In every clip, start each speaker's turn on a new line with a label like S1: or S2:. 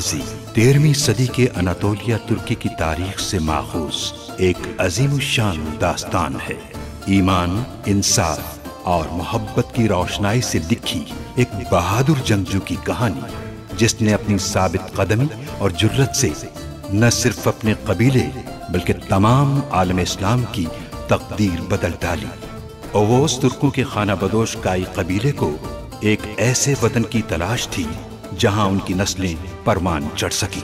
S1: फारसी 13वीं सदी के अनातोलिया तुर्की की तारीख से माखूज एक अजीमुशान दास्तान है। ईमान, इंसाफ और मोहब्बत की रोशनाई से लिखी एक बहादुर जंगजू की कहानी, जिसने अपनी साबित कदमी और जुर्रत से न सिर्फ अपने कबीले बल्कि तमाम आलम इस्लाम की तकदीर बदल डाली। ओवोस तुर्कों के खाना बदोश काई कबीले को एक ऐसे वतन की तलाश थी जहां उनकी नस्लें परवान चढ़ सकी।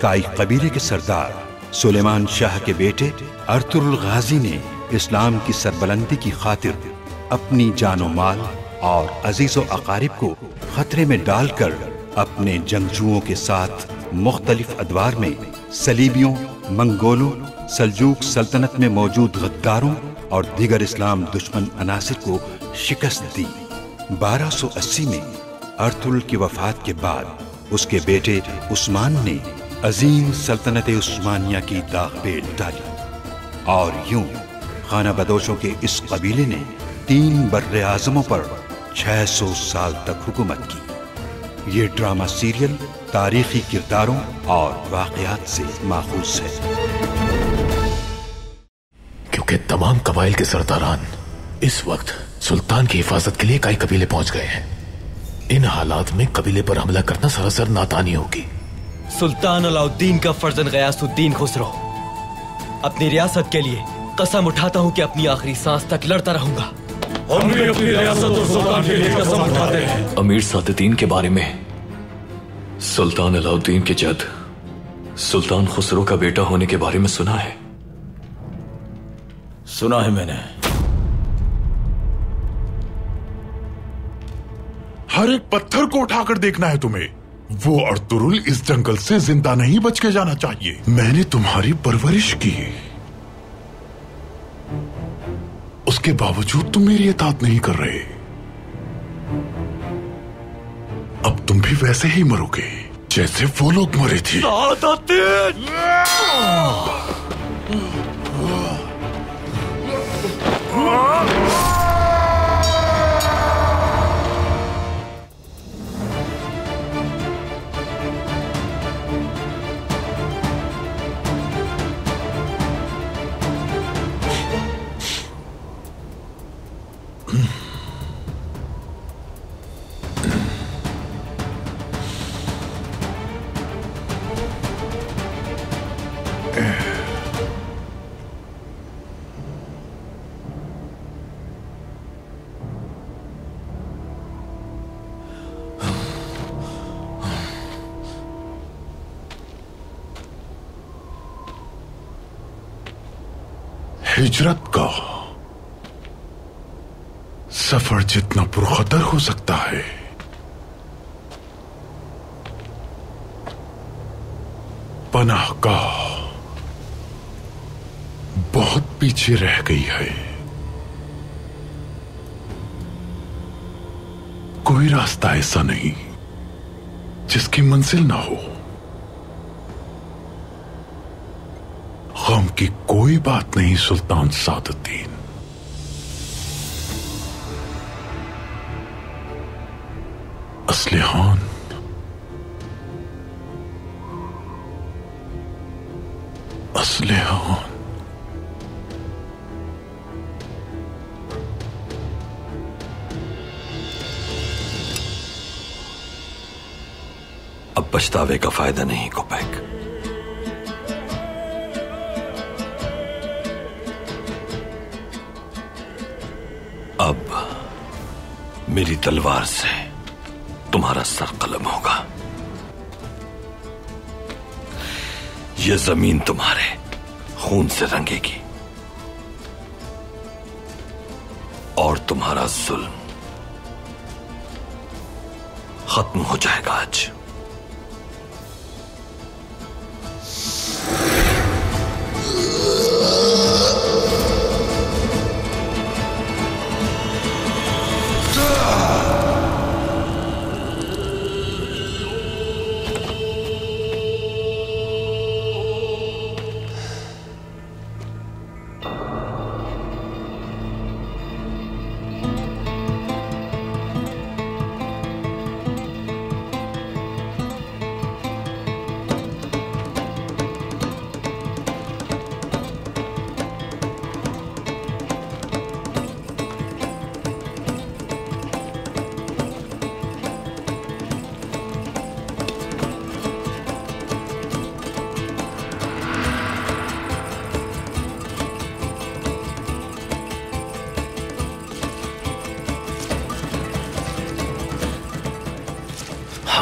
S1: काई कबीले के सरदार सुलेमान शाह के बेटे अर्तुरुल गाजी ने इस्लाम की सरबलंदी की खातिर अपनी जानो माल और अजीजो अकारिब को खतरे में डालकर अपने जंगजुओं के साथ मुख्तलिफ अदवार में सलीबियों, मंगोलों, सल्जूक सल्तनत में मौजूद गद्दारों और दीगर इस्लाम दुश्मन अनासिर को शिकस्त दी। 1280 में अर्तुरुल की वफात के बाद उसके बेटे उस्मान ने अजीम सल्तनत उस्मानिया की दाग पे डाली और यूं खाना बदोशों के इस कबीले ने 3 बर्रे आज़मों पर 600 साल तक हुकूमत की। ये ड्रामा सीरियल तारीखी किरदारों और वाक़यात से माखूज है,
S2: क्योंकि तमाम कबाइल के सरदारान इस वक्त सुल्तान की हिफाजत के लिए कई कबीले पहुंच गए हैं। इन हालात में कबीले पर हमला करना सरासर नादानी होगी।
S3: सुल्तान अलाउद्दीन का फर्जंद गयासुद्दीन खुसरो, अपनी रियासत के लिए कसम उठाता हूँ कि अपनी आखिरी सांस तक लड़ता रहूंगा।
S4: हम भी अपनी रियासत और सुल्तान के लिए कसम उठाते हैं।
S2: अमीर सादुद्दीन के बारे में सुल्तान अलाउद्दीन के जद सुल्तान खुसरो का बेटा होने के बारे में सुना है?
S4: सुना है मैंने।
S5: हर एक पत्थर को उठाकर देखना है तुम्हें। वो अर्तुरुल इस जंगल से जिंदा नहीं बच के जाना चाहिए। मैंने तुम्हारी परवरिश की, उसके बावजूद तुम मेरी इताअत नहीं कर रहे। अब तुम भी वैसे ही मरोगे जैसे वो लोग मरे थे। हिजरत का सफर जितना पुरखतर हो सकता है, पनाह का बहुत पीछे रह गई है। कोई रास्ता ऐसा नहीं जिसकी मंजिल ना हो। गम की कोई बात नहीं सुल्तान सादुद्दीन। असलिहान असलिहान
S6: अब पछतावे का फायदा नहीं कोपैक। अब मेरी तलवार से तुम्हारा सर कलम होगा। यह जमीन तुम्हारे खून से रंगेगी और तुम्हारा जुल्म खत्म हो जाएगा आज।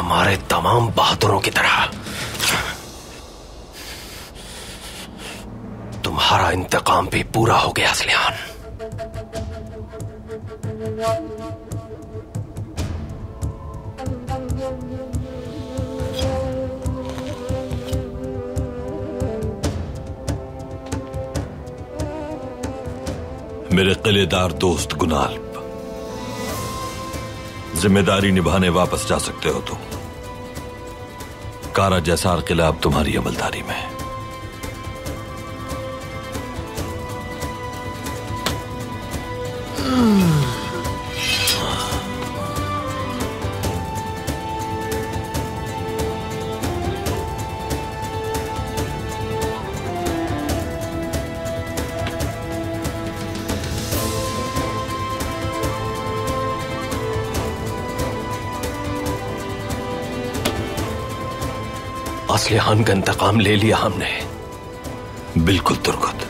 S6: हमारे तमाम बहादुरों की तरह तुम्हारा इंतकाम भी पूरा हो गया असलियान। मेरे किलेदार दोस्त गुनाल्ब, जिम्मेदारी निभाने वापस जा सकते हो तुम। कारा जैसार किला अब तुम्हारी अमलदारी में है। असलिहान का इंतकाम ले लिया हमने। बिल्कुल तुर्गत।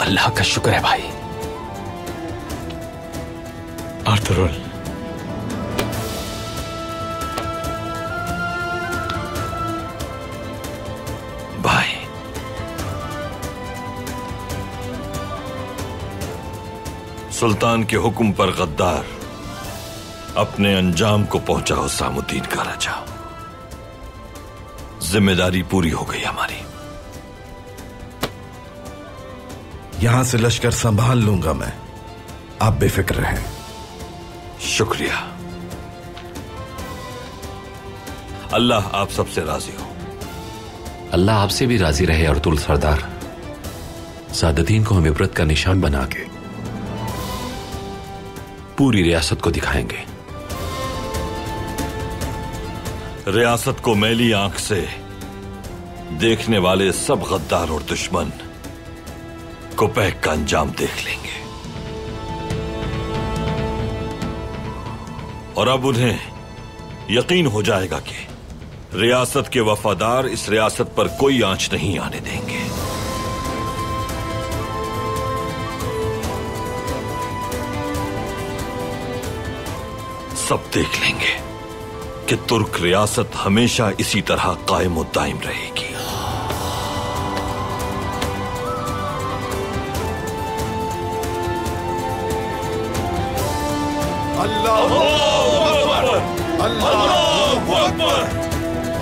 S6: अल्लाह का शुक्र है भाई।
S2: आर्थुरुल,
S6: भाई सुल्तान के हुक्म पर गद्दार अपने अंजाम को पहुंचा हो सामुद्दीन का राजा। जिम्मेदारी पूरी हो गई हमारी।
S7: यहां से लश्कर संभाल लूंगा मैं, आप बेफिक्र रहें।
S6: शुक्रिया। अल्लाह आप सबसे राजी हो।
S8: अल्लाह आपसे भी राजी रहे अर्तुल सरदार। सादतीन को हम इबरत का निशान बना के पूरी रियासत को दिखाएंगे।
S6: रियासत को मैली आंख से देखने वाले सब गद्दार और दुश्मन कोपैक का अंजाम देख लेंगे और अब उन्हें यकीन हो जाएगा कि रियासत के वफादार इस रियासत पर कोई आंच नहीं आने देंगे। सब देख लेंगे कि तुर्क रियासत हमेशा इसी तरह कायम और दायम रहेगी।
S5: अल्लाहू अकबर, अल्लाहू अकबर,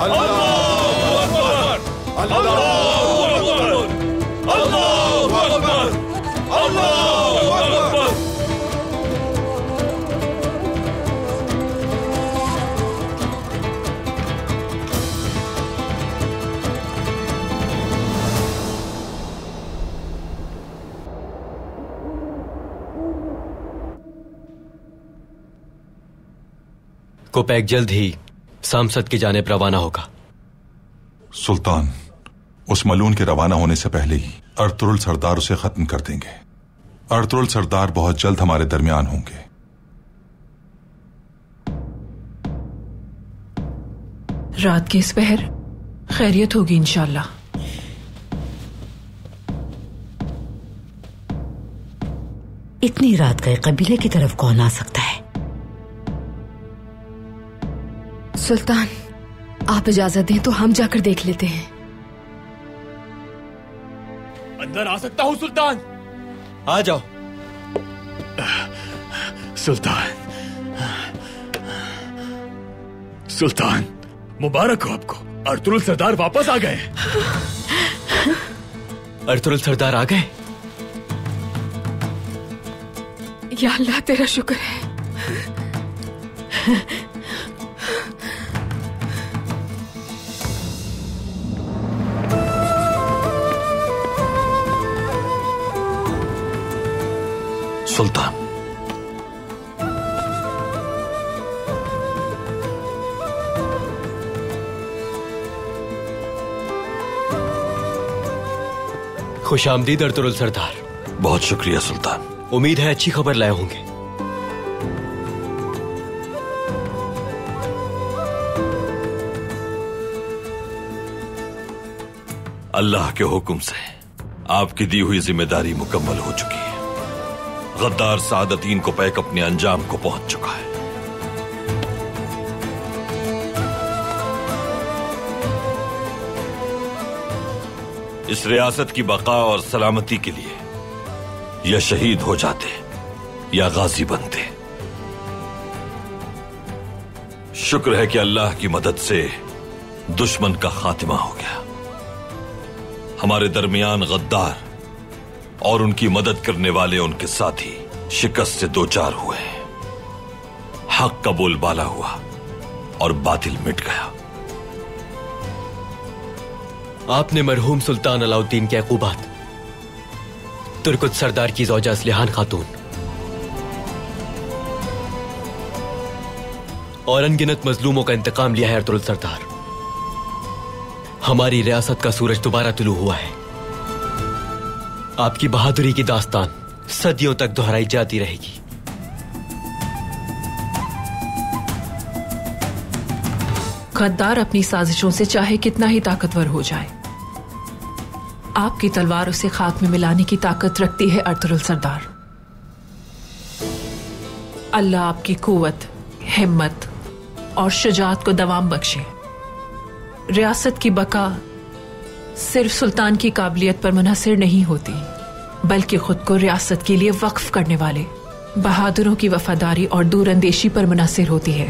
S5: अल्लाहू अकबर, अल्लाहू अकबर, अल्लाहू अकबर, अल्लाहू अकबर।
S3: कोपैक जल्द ही सांसद की जानिब रवाना होगा।
S5: सुल्तान, उस मलून के रवाना होने से पहले ही अर्तुरुल सरदार उसे खत्म कर देंगे। अर्तुरुल सरदार बहुत जल्द हमारे दरमियान होंगे।
S9: रात के इस पहर खैरियत होगी इंशाल्लाह।
S10: इतनी रात गए कबीले की तरफ कौन आ सकता है?
S11: सुल्तान, आप इजाजत दें तो हम जाकर देख लेते हैं।
S4: अंदर आ सकता हूं सुल्तान?
S3: आ जाओ।
S2: सुल्तान, सुल्तान मुबारक हो आपको। अर्तुरुल सरदार वापस आ गए।
S3: अर्तुरुल सरदार आ गए?
S11: या अल्लाह तेरा शुक्र है।
S6: सुल्तान,
S3: खुशामदीद अर्तुरुल सरदार।
S6: बहुत शुक्रिया सुल्तान।
S3: उम्मीद है अच्छी खबर लाए होंगे।
S6: अल्लाह के हुक्म से आपकी दी हुई जिम्मेदारी मुकम्मल हो चुकी है। गद्दार सादतीन को पैक अपने अंजाम को पहुंच चुका है। इस रियासत की बका और सलामती के लिए या शहीद हो जाते या गाजी बनते। शुक्र है कि अल्लाह की मदद से दुश्मन का खात्मा हो गया। हमारे दरमियान गद्दार और उनकी मदद करने वाले उनके साथी शिकस्त से दो चार हुए। हक का बोलबाला हुआ और बातिल मिट गया।
S3: आपने मरहूम सुल्तान अलाउद्दीन के अक़ूबात, तुर्कुत सरदार की ज़ौजा असलिहान खातून और अनगिनत मजलूमों का इंतकाम लिया है अर्तुगरुल सरदार। हमारी रियासत का सूरज दोबारा तुलू हुआ है। आपकी बहादुरी की दास्तान सदियों तक दोहराई जाती रहेगी।
S9: गद्दार अपनी साजिशों से चाहे कितना ही ताकतवर हो जाए, आपकी तलवार उसे खाक में मिलाने की ताकत रखती है अर्तुगरुल सरदार। अल्लाह आपकी कुव्वत, हिम्मत और शुजाअत को दवाम बख्शे। रियासत की बका सिर्फ सुल्तान की काबिलियत पर मुनहसर नहीं होती, बल्कि खुद को रियासत के लिए वक्फ करने वाले बहादुरों की वफादारी और दूरअंदेशी पर मुनहसर होती है।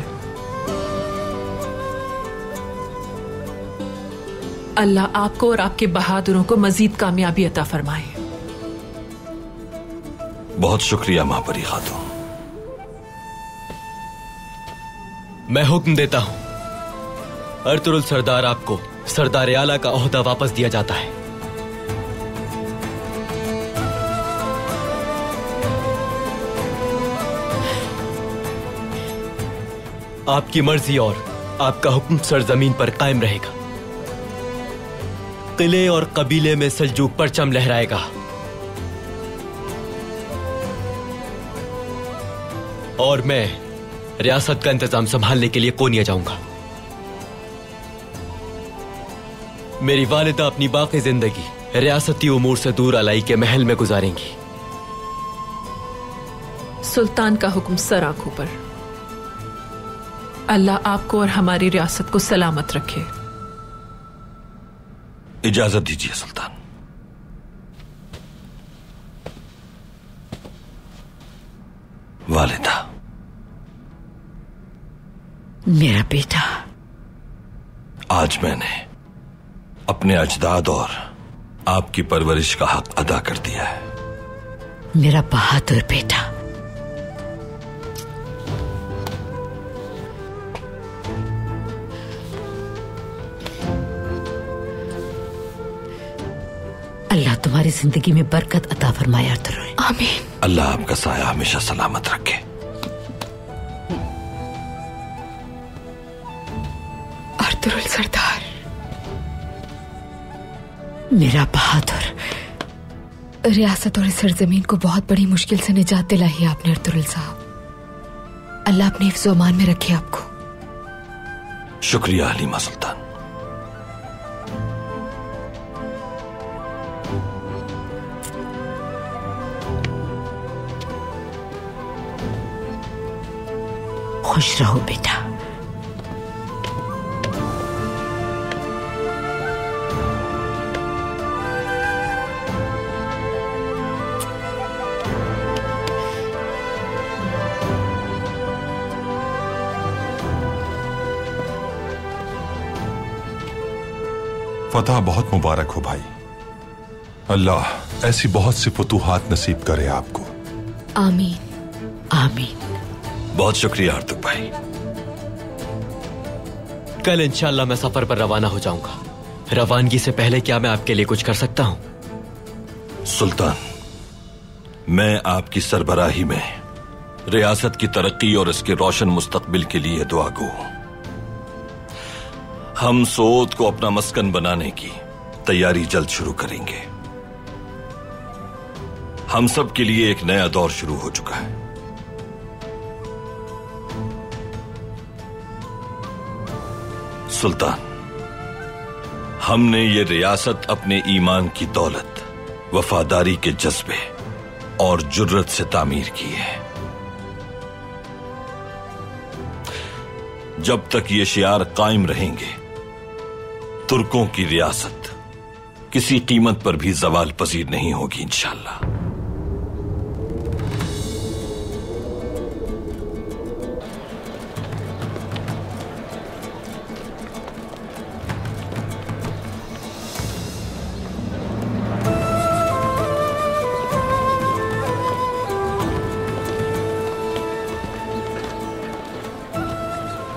S9: अल्लाह आपको और आपके बहादुरों को मजीद कामयाबी अता फरमाए।
S6: बहुत शुक्रिया महापरी खातून।
S3: मैं हुक्म देता हूं, अर्तुगरुल सरदार आपको सरदार आला का ओहदा वापस दिया जाता है। आपकी मर्जी और आपका हुक्म सरजमीन पर कायम रहेगा। किले और कबीले में सल्जूक परचम लहराएगा और मैं रियासत का इंतजाम संभालने के लिए कोनिया जाऊंगा। मेरी वालिदा अपनी बाकी जिंदगी रियासती उमूर से दूर अलाई के महल में गुजारेंगी।
S9: सुल्तान का हुक्म सर आंखों पर। अल्लाह आपको और हमारी रियासत को सलामत रखे।
S6: इजाजत दीजिए सुल्तान। वालिदा,
S10: मेरा बेटा,
S6: आज मैंने अपने अजदाद और आपकी परवरिश का हक अदा कर दिया है।
S10: मेरा बहादुर बेटा, अल्लाह तुम्हारी जिंदगी में बरकत अता फरमाए अर्तुगरुल।
S11: आमीन।
S6: अल्लाह आपका साया हमेशा सलामत रखे।
S11: अर्तुगरुल सरदार,
S10: मेरा बहादुर।
S11: रियासत और इस सरजमीन को बहुत बड़ी मुश्किल से निजात दिलाई है आपने अर्तुगरुल साहब। अल्लाह अपने हिफ्ज़ व अमान में रखे आपको।
S6: शुक्रिया हलीमा सुल्तान।
S10: खुश रहो बेटा।
S5: फतह बहुत मुबारक हो भाई। अल्लाह ऐसी बहुत सी फतूहात नसीब करे आपको।
S11: आमीन।
S10: आमीन।
S6: बहुत शुक्रिया अर्तुग भाई।
S3: कल इंशाअल्लाह मैं सफर पर रवाना हो जाऊंगा। रवानगी से पहले क्या मैं आपके लिए कुछ कर सकता हूं?
S6: सुल्तान, मैं आपकी सरबराही में रियासत की तरक्की और इसके रोशन मुस्तकबिल के लिए दुआगो हूं। हम सोत को अपना मस्कन बनाने की तैयारी जल्द शुरू करेंगे। हम सब के लिए एक नया दौर शुरू हो चुका है। सुल्तान, हमने ये रियासत अपने ईमान की दौलत वफादारी के जज्बे और जुर्रत से तामीर की है। जब तक ये शियार कायम रहेंगे, तुर्कों की रियासत किसी कीमत पर भी जवाल पजीर नहीं होगी इंशाअल्लाह।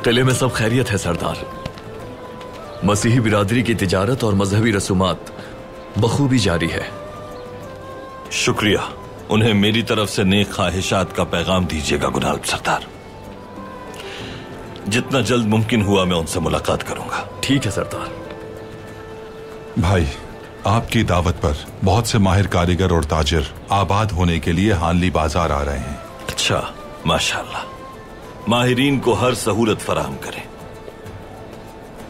S3: किले में सब खैरियत है सरदार। मसीही बिरादरी की तिजारत और मजहबी रसूमात बखूबी जारी है।
S6: शुक्रिया। उन्हें मेरी तरफ से नेक ख्वाहिशात का पैगाम दीजिएगा गुनाल सरदार। जितना जल्द मुमकिन हुआ मैं उनसे मुलाकात करूंगा।
S3: ठीक है सरदार।
S5: भाई, आपकी दावत पर बहुत से माहिर कारीगर और ताजिर आबाद होने के लिए हानली बाजार आ रहे हैं।
S6: अच्छा, माशाअल्लाह। माहिरीन को हर सहूलत फराहम करें,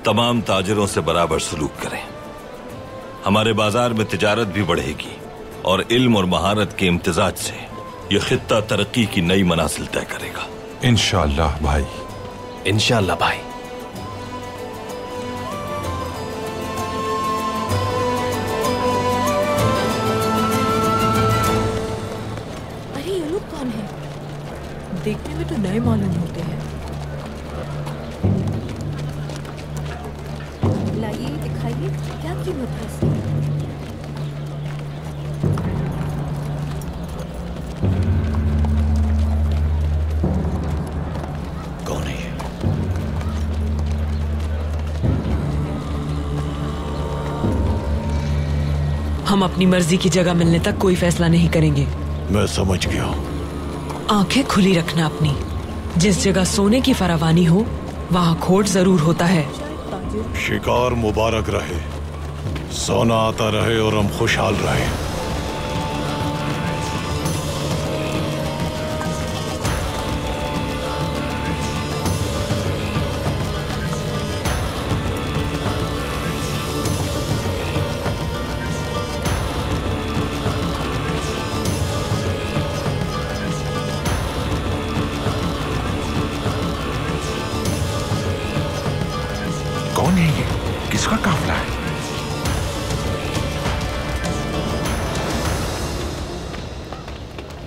S6: तमाम ताजिरों से बराबर सलूक करें। हमारे बाजार में तिजारत भी बढ़ेगी और इल्म और महारत के इम्तिजाज से यह खित्ता तरक्की की नई मनासिल तय करेगा
S5: इंशाअल्लाह भाई।
S3: इंशाअल्लाह भाई।
S9: अरे ये लोग कौन है? देखने में तो नए मालूम होते हैं।
S11: लाइए, दिखाइए क्या कीमत है इसकी?
S3: कौन है ये?
S12: हम अपनी मर्जी की जगह मिलने तक कोई फैसला नहीं करेंगे।
S2: मैं समझ गया।
S12: आंखें खुली रखना अपनी। जिस जगह सोने की फरावानी हो वहाँ खोट जरूर होता है।
S2: शिकार मुबारक रहे, सोना आता रहे और हम खुशहाल रहे।
S5: कौन है ये? किसका काफिला है?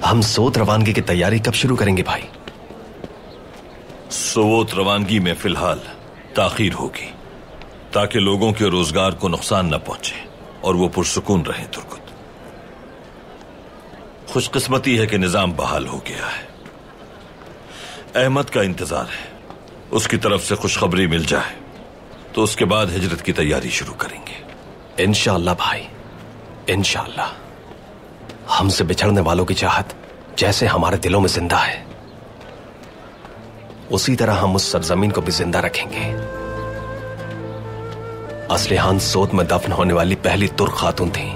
S3: हम सोत रवानगी की तैयारी कब शुरू करेंगे भाई?
S6: सोत रवानगी में फिलहाल ताखीर होगी ताकि लोगों के रोजगार को नुकसान न पहुंचे और वो पुरसुकून रहें। तुर्कुत, खुशकिस्मती है कि निजाम बहाल हो गया है। अहमद का इंतजार है, उसकी तरफ से खुशखबरी मिल जाए तो उसके बाद हिजरत की तैयारी शुरू करेंगे
S3: इंशाअल्लाह भाई, इंशाअल्लाह। हमसे बिछड़ने वालों की चाहत जैसे हमारे दिलों में जिंदा है, उसी तरह हम उस सरजमीन को भी जिंदा रखेंगे। असलिहान सोत में दफन होने वाली पहली तुर्क खातून थी।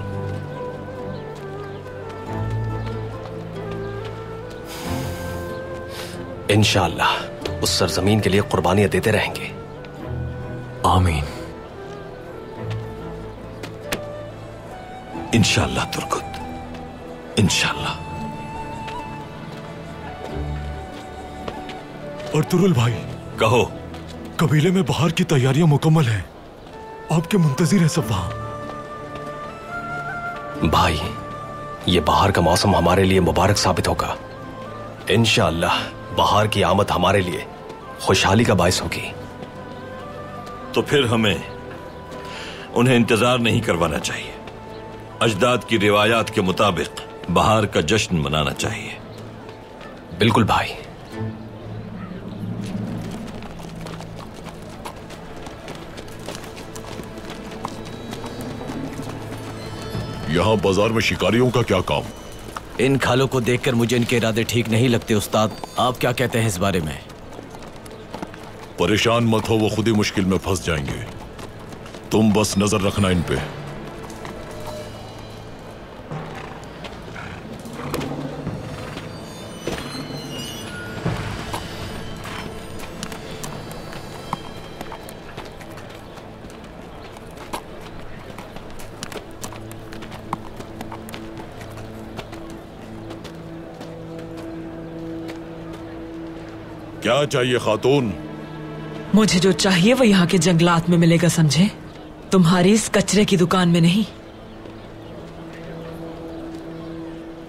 S3: इंशाअल्लाह उस सरजमीन के लिए कुर्बानियां देते रहेंगे।
S2: आमीन।
S6: इंशाअल्लाह तुर्कुत, इंशाअल्लाह।
S2: अर्तुरुल भाई,
S6: कहो।
S2: कबीले में बाहर की तैयारियां मुकम्मल हैं। आपके मुंतजिर हैं सब वहां।
S3: भाई, ये बाहर का मौसम हमारे लिए मुबारक साबित होगा। इंशाअल्लाह बाहर की आमद हमारे लिए खुशहाली का बायस होगी।
S6: तो फिर हमें उन्हें इंतजार नहीं करवाना चाहिए। अजदाद की रिवायात के मुताबिक बहार का जश्न मनाना चाहिए।
S3: बिल्कुल भाई।
S2: यहाँ बाजार में शिकारियों का क्या काम?
S3: इन खालों को देखकर मुझे इनके इरादे ठीक नहीं लगते उस्ताद। आप क्या कहते हैं इस बारे में?
S2: परेशान मत हो, वो खुद ही मुश्किल में फंस जाएंगे। तुम बस नजर रखना इन पे।
S4: क्या चाहिए खातून?
S12: मुझे जो चाहिए वो यहाँ के जंगलात में मिलेगा, समझे? तुम्हारी इस कचरे की दुकान में नहीं।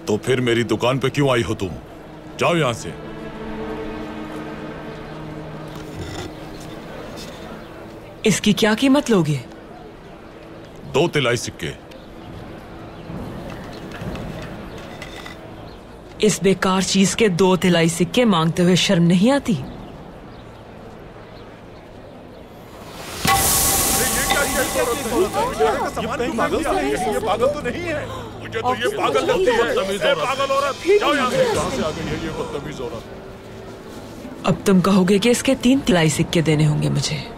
S4: तो फिर मेरी दुकान पे क्यों आई हो तुम? जाओ यहां से।
S12: इसकी क्या कीमत लोगे?
S4: 2 तिलाई सिक्के।
S12: इस बेकार चीज के 2 तिलाई सिक्के मांगते हुए शर्म नहीं आती?
S4: ये पागल तो नहीं है। मुझे तो ये पागल लगती है। पागल औरत, जाओ यहाँ से। कहां से आ गई है ये बदतमीज औरत?
S12: अब तुम कहोगे कि इसके 3 तिलाई सिक्के देने होंगे मुझे।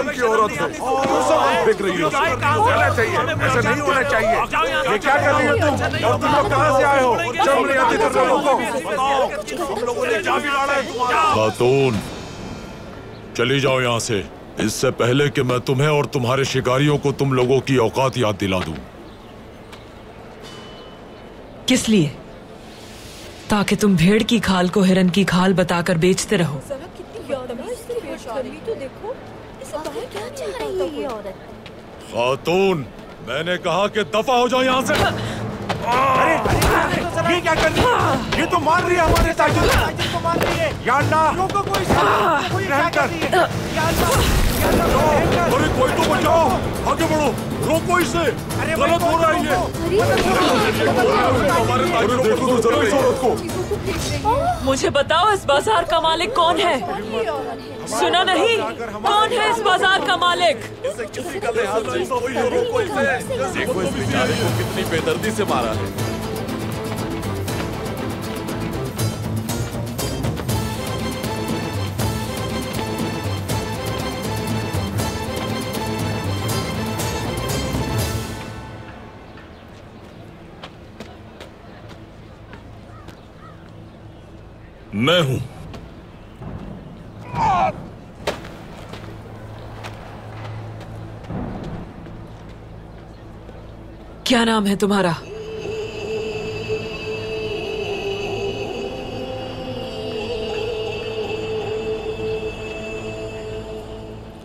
S4: की औरत है, बिक रही है। ऐसा नहीं होना चाहिए। ये क्या कर रही हो तुम? और तुम लोग कहां से आए हो? शर्म नहीं आती तुम लोगों को? तुम लोगों ने जा भी लड़ा है तुम्हारा। खातून, चली जाओ यहाँ से, इससे पहले कि मैं तुम्हें और तुम्हारे शिकारियों को तुम लोगों की औकात याद दिला दूं।
S12: किस लिए? ताकि तुम भेड़ की खाल को हिरन की खाल बताकर बेचते रहो।
S4: खातून, मैंने कहा कि दफा हो जाओ यहाँ से। ये क्या कर रही है? ये तो मार रही है हमारे ताजिर को, मार रही है। या अल्लाह, रोको कोई रहम कर। अरे कोई तो बचाओ, आगे बढ़ो, रोको इसे, गलत हो रहा है ये। हमारे ताजिर देखो तो जरा इस औरत को।
S12: मुझे बताओ इस बाजार का मालिक कौन है? सुना नहीं? कौन है इस बाजार का मालिक?
S4: देखो इस बेचारे को कितनी बेदर्दी से मारा है।
S6: मैं हूं।
S12: क्या नाम है तुम्हारा?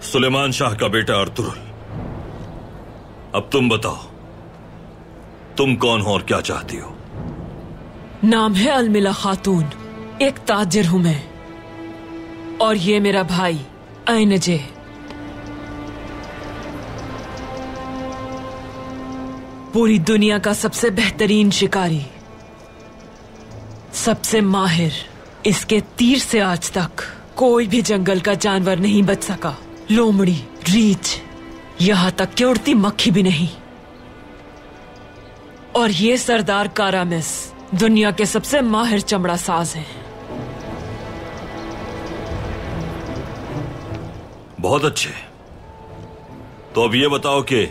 S6: सुलेमान शाह का बेटा अर्तुरुल। अब तुम बताओ, तुम कौन हो और क्या चाहती हो?
S12: नाम है अलमिला खातून, एक ताजिर हूं मैं, और ये मेरा भाई ऐनजे। पूरी दुनिया का सबसे बेहतरीन शिकारी, सबसे माहिर। इसके तीर से आज तक कोई भी जंगल का जानवर नहीं बच सका। लोमड़ी, रीछ, यहां तक कि उड़ती मक्खी भी नहीं। और ये सरदार कारामिस दुनिया के सबसे माहिर चमड़ा साज हैं।
S6: बहुत अच्छे। तो अब ये बताओ कि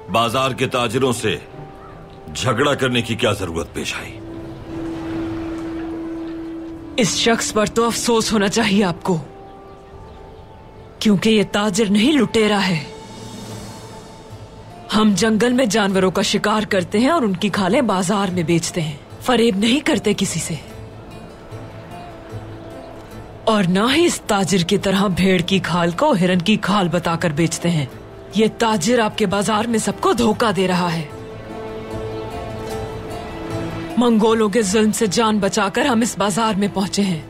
S6: बाजार के ताजिरों से झगड़ा करने की क्या जरूरत पेश आई?
S12: इस शख्स पर तो अफसोस होना चाहिए आपको, क्योंकि ये ताजिर नहीं लुटेरा है। हम जंगल में जानवरों का शिकार करते हैं और उनकी खालें बाजार में बेचते हैं। फरेब नहीं करते किसी से, और ना ही इस ताजिर की तरह भेड़ की खाल को हिरन की खाल बताकर बेचते हैं। ये ताजिर आपके बाजार में सबको धोखा दे रहा है। मंगोलों के जुल्म से जान बचाकर हम इस बाजार में पहुंचे हैं,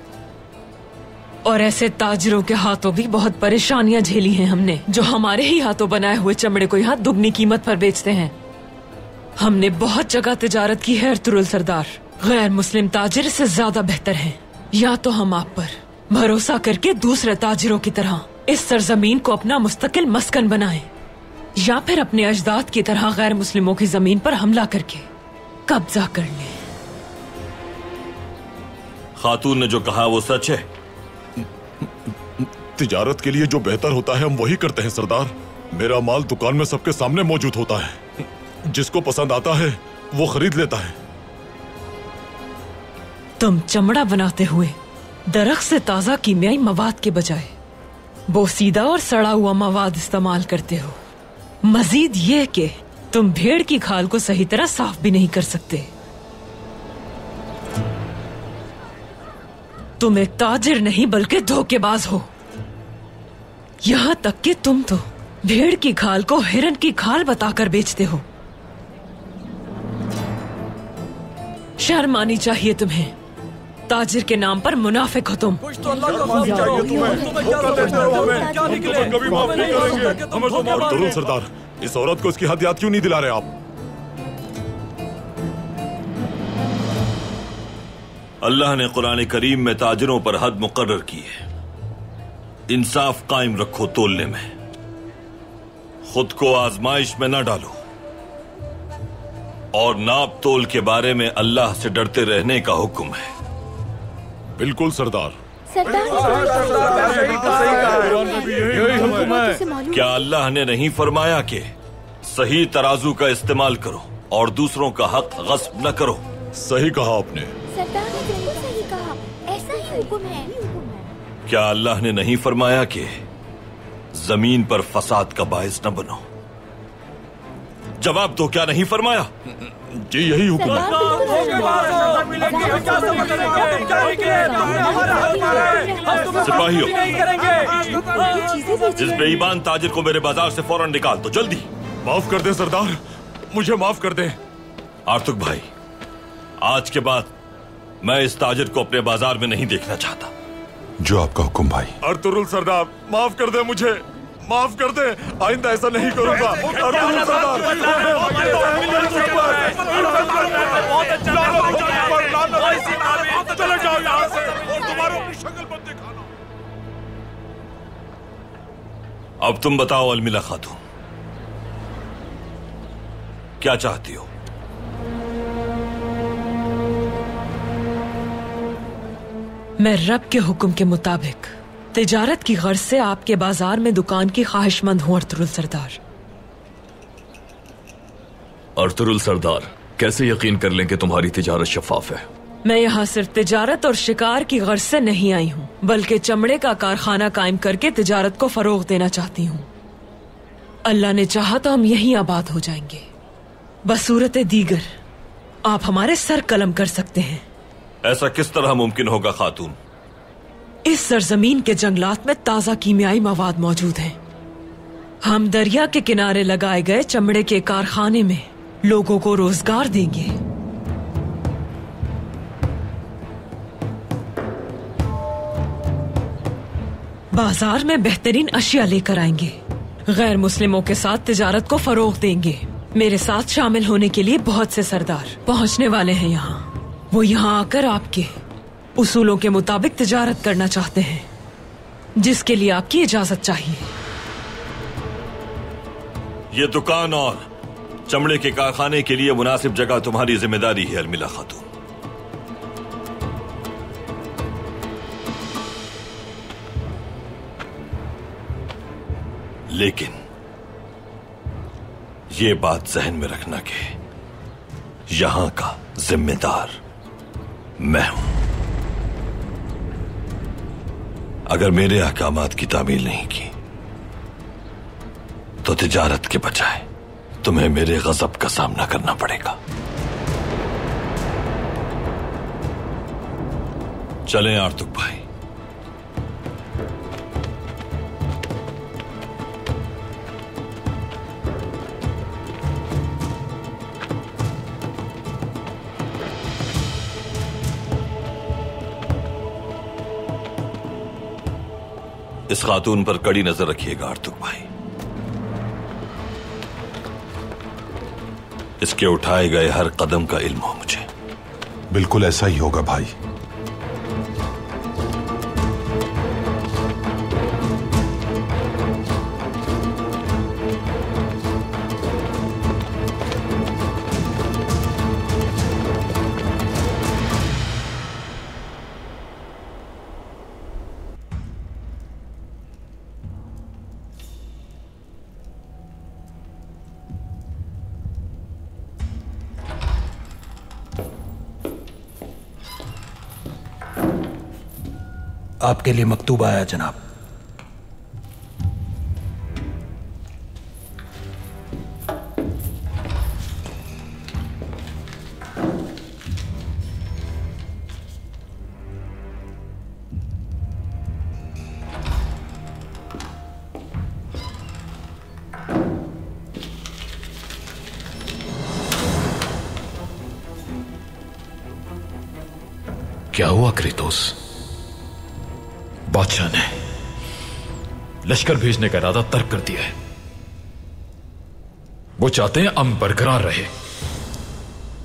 S12: और ऐसे ताजिरों के हाथों भी बहुत परेशानियां झेली हैं हमने, जो हमारे ही हाथों बनाए हुए चमड़े को यहाँ दुगनी कीमत पर बेचते हैं। हमने बहुत जगह तिजारत की है अर्तुरुल सरदार। गैर मुस्लिम ताजिर इससे ज्यादा बेहतर हैं। या तो हम आप पर भरोसा करके दूसरे ताजिरों की तरह इस सरजमीन को अपना मुस्तकिल मस्कन बनाएं, या फिर अपने अजदाद की तरह गैर मुस्लिमों की जमीन पर हमला करके कब्जा कर लें।
S6: खातून ने जो कहा वो सच है?
S4: तिजारत के लिए जो बेहतर होता है हम वही करते हैं सरदार। मेरा माल दुकान में सबके सामने मौजूद होता है। जिसको पसंद आता है वो खरीद लेता है।
S12: तुम चमड़ा बनाते हुए दरख्त से ताजा कीमियाई मवाद के बजाय बोसीदा और सड़ा हुआ मवाद इस्तेमाल करते हो। मजीद ये कि तुम भेड़ की खाल को सही तरह साफ भी नहीं कर सकते। तुम एक ताजिर नहीं बल्कि धोखेबाज हो। यहां तक कि तुम तो भेड़ की खाल को हिरन की खाल बताकर बेचते हो। शर्म आनी चाहिए तुम्हें। ताजिर के नाम पर मुनाफिक हो तुम।
S13: जरूर सरदार, इस औरत को इसकी हद याद क्यों नहीं दिला रहे आप?
S6: अल्लाह ने कुरान करीम में ताजिरों पर हद मुकर्रर की है। इंसाफ कायम रखो तोलने में, खुद को आजमाइश में न डालो और नाप तोल के बारे में अल्लाह से डरते रहने का हुक्म है।
S13: बिल्कुल सरदार।
S6: क्या अल्लाह ने नहीं फरमाया कि सही तराजू का इस्तेमाल करो और दूसरों का हक गस्ब न करो?
S13: सही कहा आपने।
S14: सरदार ने बिल्कुल सही कहा, ऐसा ही हुक्म है।
S6: क्या अल्लाह ने नहीं फरमाया कि जमीन पर फसाद का बायस न बनो? जवाब दो, क्या नहीं फरमाया?
S13: जी यही हुक्म है।
S6: सिपाहियों, इस बेईमान ताजिर को मेरे बाजार से फौरन निकाल दो, जल्दी।
S13: माफ कर दे सरदार, मुझे माफ कर दे।
S6: आर्तुक भाई, आज के बाद मैं इस ताजिर को अपने बाजार में नहीं देखना चाहता।
S5: जो आपका हुक्म भाई।
S13: अर्तुरुल सरदार, माफ कर दे मुझे, माफ कर दे। आइंदा ऐसा नहीं करूंगा। अर्तुरुल सरदार, चले जाओ यहाँ से और दोबारा अपनी शक्ल मत दिखाना।
S6: अब तुम बताओ अलमिला खातून, क्या चाहती हो?
S12: मैं रब के हुक्म के मुताबिक तिजारत की गर्ज से आपके बाजार में दुकान की ख्वाहिशमंद हूं अर्तुरुल सरदार।
S15: अर्तुरुल सरदार, कैसे यकीन कर लें कि तुम्हारी तिजारत शफाफ है?
S12: मैं यहाँ सिर्फ तिजारत और शिकार की गर्ज से नहीं आई हूँ, बल्कि चमड़े का कारखाना कायम करके तिजारत को फरोग देना चाहती हूँ। अल्लाह ने चाहा तो हम यहीं आबाद हो जाएंगे। बसूरत दीगर आप हमारे सर कलम कर सकते हैं।
S6: ऐसा किस तरह मुमकिन होगा खातून?
S12: इस सरजमीन के जंगलात में ताजा कीमियाई मवाद मौजूद हैं। हम दरिया के किनारे लगाए गए चमड़े के कारखाने में लोगों को रोजगार देंगे। बाजार में बेहतरीन अशिया लेकर आएंगे। गैर मुस्लिमों के साथ तिजारत को फरोग देंगे। मेरे साथ शामिल होने के लिए बहुत से सरदार पहुंचने वाले हैं यहाँ। वो यहाँ आकर आपके उसूलों के मुताबिक तिजारत करना चाहते हैं, जिसके लिए आपकी इजाजत चाहिए।
S6: ये दुकान और चमड़े के कारखाने के लिए मुनासिब जगह तुम्हारी जिम्मेदारी है अलमिला खातून। लेकिन ये बात जहन में रखना कि यहां का जिम्मेदार मैं हूं। अगर मेरे अहकामात की तामील नहीं की तो तिजारत के बजाय तुम्हें मेरे गजब का सामना करना पड़ेगा। चलें आर्तुक भाई। इस खातून पर कड़ी नजर रखिएगा आर्तुक भाई। इसके उठाए गए हर कदम का इल्म हो मुझे।
S5: बिल्कुल ऐसा ही होगा भाई।
S16: आपके लिए मकतूब आया जनाब।
S2: क्या हुआ क्रेतोस? बादशाह ने लश्कर भेजने का इरादा तर्क कर दिया है। वो चाहते हैं अमन बरकरार रहे।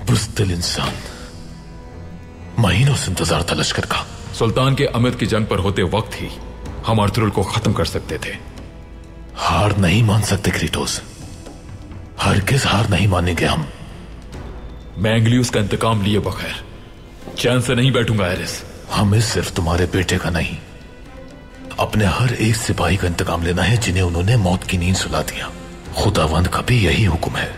S2: बुज़दिल इंसान, महीनों से इंतजार था लश्कर का। सुल्तान के अमिर की जंग पर होते वक्त ही हम अर्तुरुल को खत्म कर सकते थे। हार नहीं मान सकते क्रेटोस, हरगिज़ हार नहीं मानेंगे हम। मैं एंग्लियूस का इंतकाम लिए बगैर चैन से नहीं बैठूंगा एरिस। हमें सिर्फ तुम्हारे बेटे का नहीं, अपने हर एक सिपाही का इंतकाम लेना है जिन्हें उन्होंने मौत की नींद सुला दिया। खुदावंद का भी यही हुक्म है।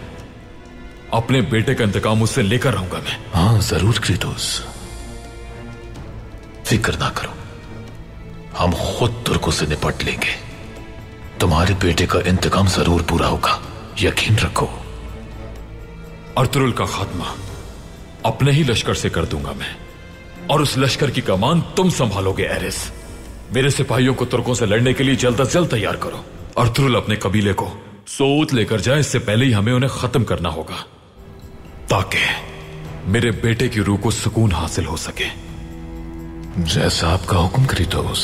S2: अपने बेटे का इंतकाम उससे लेकर रहूंगा मैं। हाँ जरूर क्रेटोस, फिक्र ना करो, हम खुद तुर्कों से निपट लेंगे। तुम्हारे बेटे का इंतकाम जरूर पूरा होगा, यकीन रखो। अर्तुरुल का खात्मा अपने ही लश्कर से कर दूंगा मैं, और उस लश्कर की कमान तुम संभालोगे एरिस। मेरे सिपाहियों को तुर्कों से लड़ने के लिए जल्द अज जल्द तैयार करो। अर्तुरुल अपने कबीले को सोऊत लेकर जाए, इससे पहले ही हमें उन्हें खत्म करना होगा, ताकि मेरे बेटे की रूह को सुकून हासिल हो सके। जैसा आपका हुक्म क्रेटोस।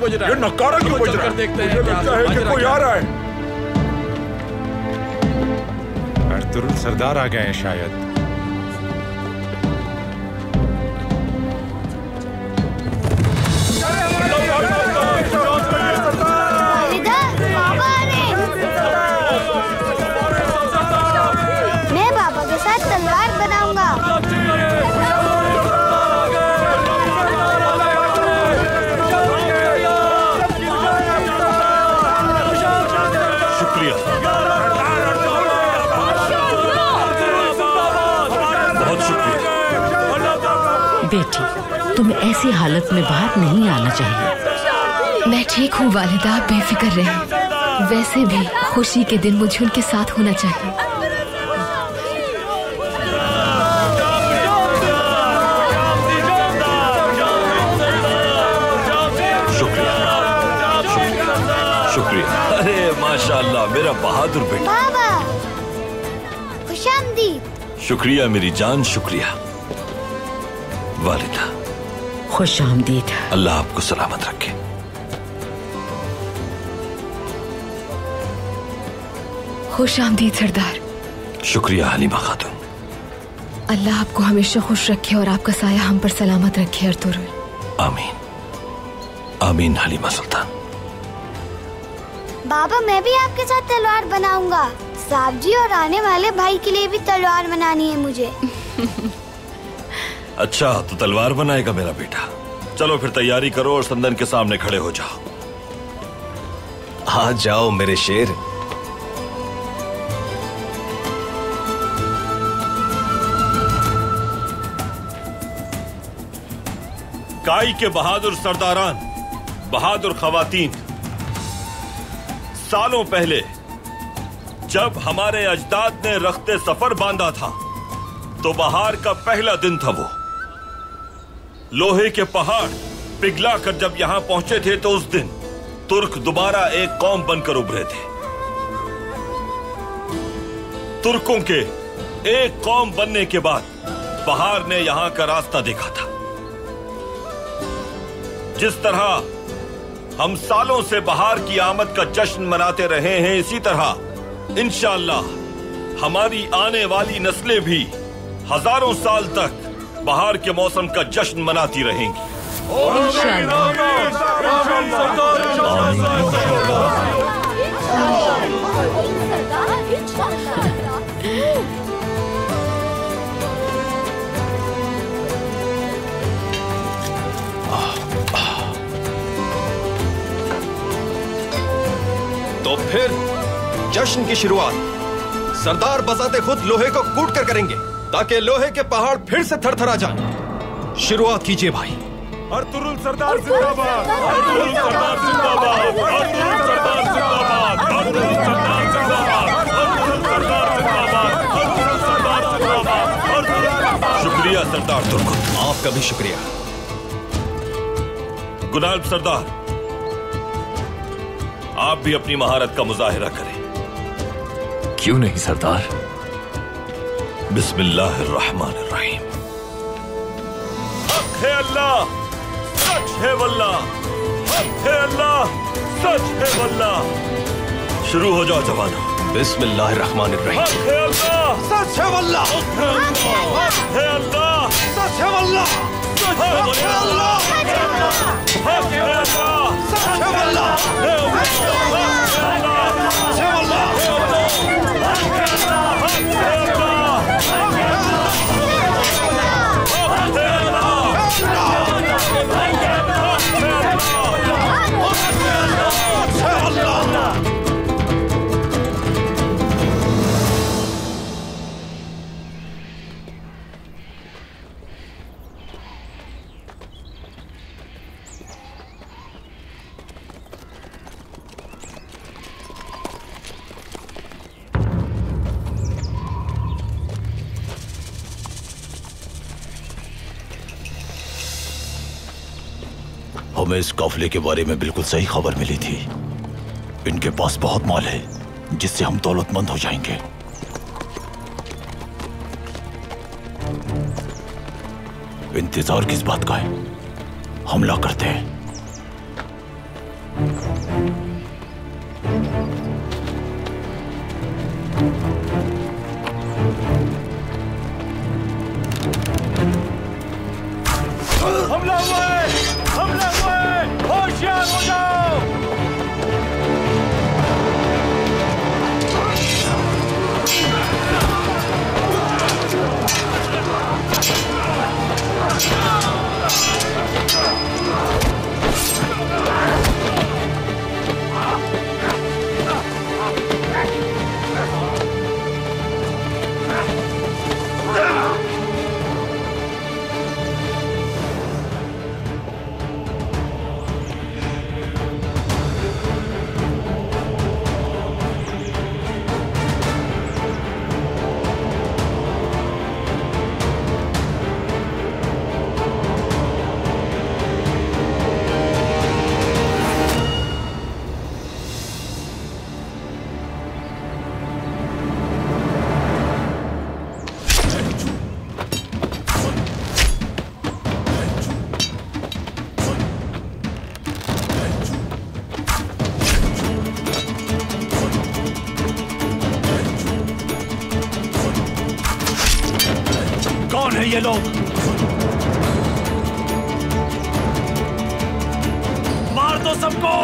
S4: ये नकारा क्यों बज रहा है? मुझे लगता है कि कोई आ रहा है।
S17: अर्तुरुल सरदार आ गए हैं शायद।
S14: मैं बाबा के साथ तलवार बनाऊंगा।
S10: बेटी, तुम्हें ऐसी हालत में बाहर नहीं आना चाहिए।
S11: मैं ठीक हूँ वालिदा, आप बेफिक्र रहें। वैसे भी खुशी के दिन मुझे उनके साथ होना चाहिए।
S6: शुक्रिया। अरे माशाअल्लाह, मेरा बहादुर बेटा।
S14: बाबा खुशामदीद।
S6: शुक्रिया मेरी जान, शुक्रिया। वालिदा
S10: खुश आमदीद।
S6: अल्लाह आपको सलामत रखे।
S11: खुश आमदीद सरदार।
S6: शुक्रिया हलीमा खातून।
S11: अल्लाह आपको हमेशा खुश रखे और आपका साया हम पर सलामत रखे अर्तुरुल।
S6: आमीन आमीन हलीमा सुल्तान।
S14: बाबा मैं भी आपके साथ तलवार बनाऊंगा। साहब जी और आने वाले भाई के लिए भी तलवार बनानी है मुझे।
S6: अच्छा तो तलवार बनाएगा मेरा बेटा। चलो फिर तैयारी करो और संदन के सामने खड़े हो जाओ।
S3: आ जाओ मेरे शेर।
S6: काई के बहादुर सरदारान, बहादुर खवातीन, सालों पहले जब हमारे अजदाद ने रख्ते सफर बांधा था तो बहार का पहला दिन था। वो लोहे के पहाड़ पिघला कर जब यहां पहुंचे थे तो उस दिन तुर्क दोबारा एक कौम बनकर उभरे थे। तुर्कों के एक कौम बनने के बाद बहार ने यहां का रास्ता देखा था। जिस तरह हम सालों से बहार की आमद का जश्न मनाते रहे हैं, इसी तरह इंशाअल्लाह हमारी आने वाली नस्लें भी हजारों साल तक बहार के मौसम का जश्न मनाती रहेंगी।
S3: तो फिर जश्न की शुरुआत
S18: सरदार बजाते खुद लोहे को कूट कर करेंगे ताकि लोहे के पहाड़ फिर से थरथरा जाएं। शुरुआत कीजिए भाई।
S13: अर्तुरुल सरदार जिंदाबाद, अर्तुरुल सरदार जिंदाबाद, अर्तुरुल सरदार जिंदाबाद, अर्तुरुल सरदार जिंदाबाद, अर्तुरुल सरदार जिंदाबाद, अर्तुरुल सरदार जिंदाबाद, अर्तुरुल सरदार।
S6: शुक्रिया सरदार तुर्कुत।
S18: आपका भी शुक्रिया।
S6: गुनाल्ब सरदार, आप भी अपनी महारत का मुजाहिरा करें।
S15: क्यों नहीं सरदार?
S6: बिस्मिल्लाहिर्रहमानिर्रहीम। हक है अल्लाह, सच है वल्लाह, हक है अल्लाह, सच है वल्लाह। शुरू हो जाओ जवानों।
S18: बिस्मिल्लाहिर्रहमानिर्रहीम।
S6: हक है अल्लाह, सच है वल्लाह, हक है अल्लाह, सच है वल्लाह, हक है अल्लाह, हक है अल्लाह, सच है वल्लाह।
S19: हमें इस काफिले के बारे में बिल्कुल सही खबर मिली थी। इनके पास बहुत माल है जिससे हम दौलतमंद हो जाएंगे। इंतजार किस बात का है? हमला करते हैं।
S13: हमला हुआ है, हमला हुआ है, होशियार हो जाओ। कौन है ये लोग? मार दो सबको।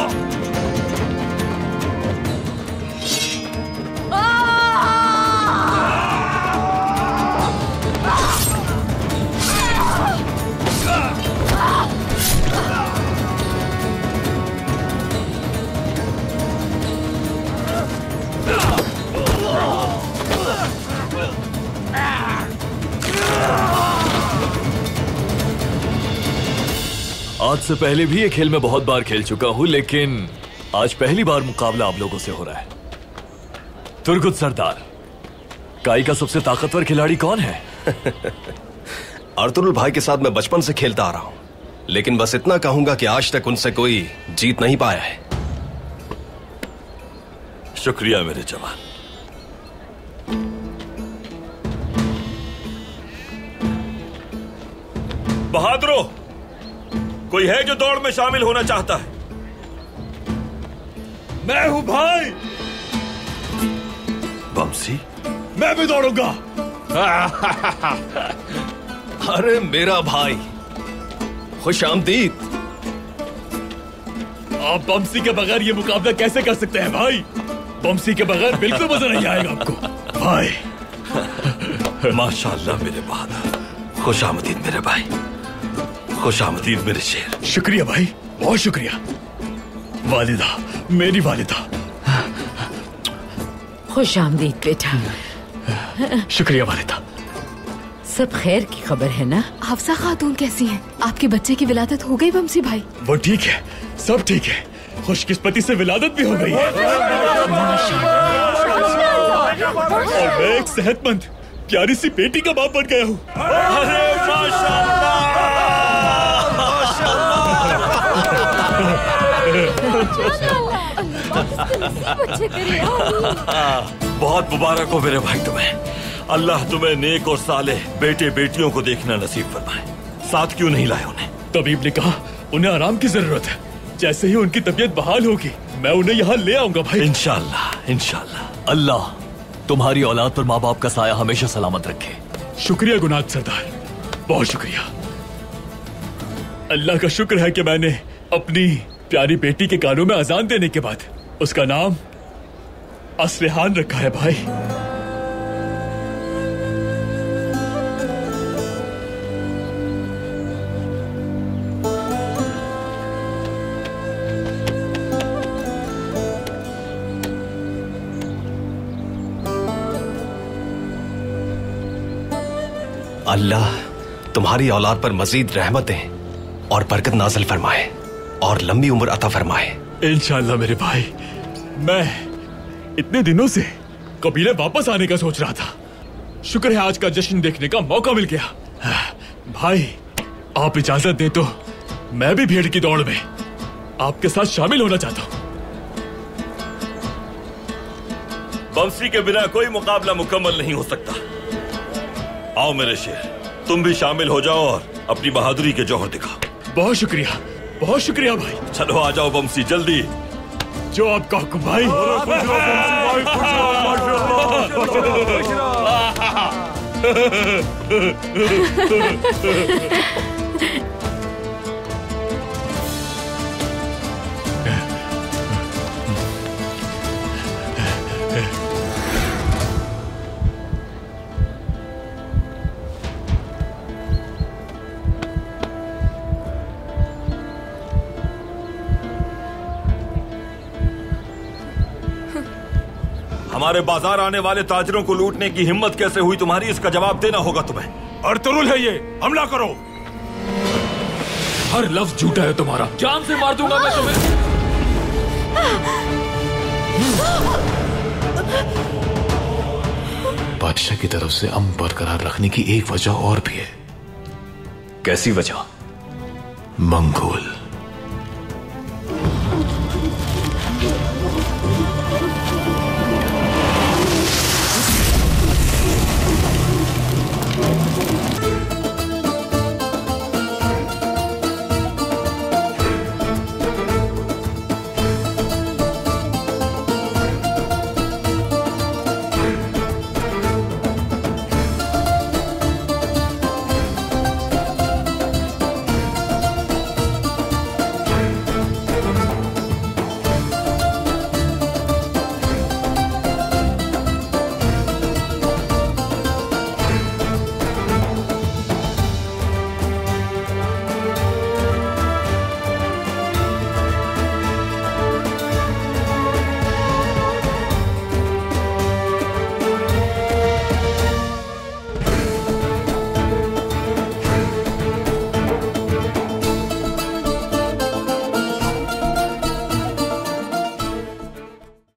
S15: आज से पहले भी ये खेल में बहुत बार खेल चुका हूं, लेकिन आज पहली बार मुकाबला आप लोगों से हो रहा है। तुर्कुत सरदार, काई का सबसे ताकतवर खिलाड़ी कौन है?
S18: अर्तुरुल भाई के साथ मैं बचपन से खेलता आ रहा हूं, लेकिन बस इतना कहूंगा कि आज तक उनसे कोई जीत नहीं पाया है।
S6: शुक्रिया मेरे जवान। बहादुरों, कोई है जो दौड़ में शामिल होना चाहता है?
S13: मैं हूं भाई।
S6: बमसी,
S13: मैं भी दौड़ूंगा।
S18: अरे मेरा भाई, खुश आमदीद।
S13: आप बमसी के बगैर ये मुकाबला कैसे कर सकते हैं भाई? बमसी के बगैर बिल्कुल मजा नहीं आएगा आपको भाई।
S6: माशाअल्लाह मेरे बहादुर। खुश आमदीद मेरे भाई, खुश आमदीद मेरे शेर।
S13: शुक्रिया भाई, बहुत शुक्रिया। वालिदा, मेरी वालिदा।
S10: खुश आमदीद बेटा।
S15: शुक्रिया वालिदा।
S10: सब खैर की खबर है ना?
S11: हफ्सा खातून कैसी हैं? आपके बच्चे की विलादत हो गई बमसी भाई?
S15: वो ठीक है, सब ठीक है। खुशकिस्मती से विलादत भी हो गई है और मैं एक सेहतमंद प्यारी सी बेटी का बाप बन गया हूँ।
S6: बहुत मुबारक हो मेरे भाई तुम्हें। अल्लाह तुम्हें नेक और सालेह बेटे बेटियों को देखना नसीब फरमाए। साथ क्यों नहीं लाए उन्हें?
S15: तबीब ने कहा उन्हें आराम की जरूरत है। जैसे ही उनकी तबीयत बहाल होगी मैं उन्हें यहाँ ले आऊंगा भाई।
S6: इंशाअल्लाह इंशाअल्लाह।
S15: अल्लाह तुम्हारी औलाद पर माँ बाप का साया हमेशा सलामत रखे। शुक्रिया गुनाज सरदार, बहुत शुक्रिया। अल्लाह का शुक्र है कि मैंने अपनी प्यारी बेटी के कानों में अजान देने के बाद उसका नाम असलिहान रखा है भाई।
S18: अल्लाह तुम्हारी औलाद पर मजीद रहमतें और बरकत नाज़िल फरमाए और लंबी उम्र अता फरमाए।
S15: इंशाअल्लाह मेरे भाई। मैं इतने दिनों से कबीले वापस आने का सोच रहा था। शुक्र है आज का जश्न देखने का मौका मिल गया। भाई आप इजाजत दें तो मैं भी भीड़ की दौड़ में आपके साथ शामिल होना चाहता हूँ।
S6: बमसी के बिना कोई मुकाबला मुकम्मल नहीं हो सकता। आओ मेरे शेर, तुम भी शामिल हो जाओ और अपनी बहादुरी के जौहर दिखाओ।
S15: बहुत शुक्रिया भाई।
S6: चलो आ जाओ बमसी, जल्दी।
S15: जो आपका हुक्म भाई।
S6: हमारे बाजार आने वाले ताजरों को लूटने की हिम्मत कैसे हुई तुम्हारी? इसका जवाब देना होगा तुम्हें।
S4: अर्तुरुल है ये, हमला करो।
S2: हर लफ्ज झूठा है तुम्हारा। जान से मार दूंगा मैं तुम्हें। बादशाह की तरफ से अमन बरकरार रखने की एक वजह और भी है।
S18: कैसी वजह?
S2: मंगोल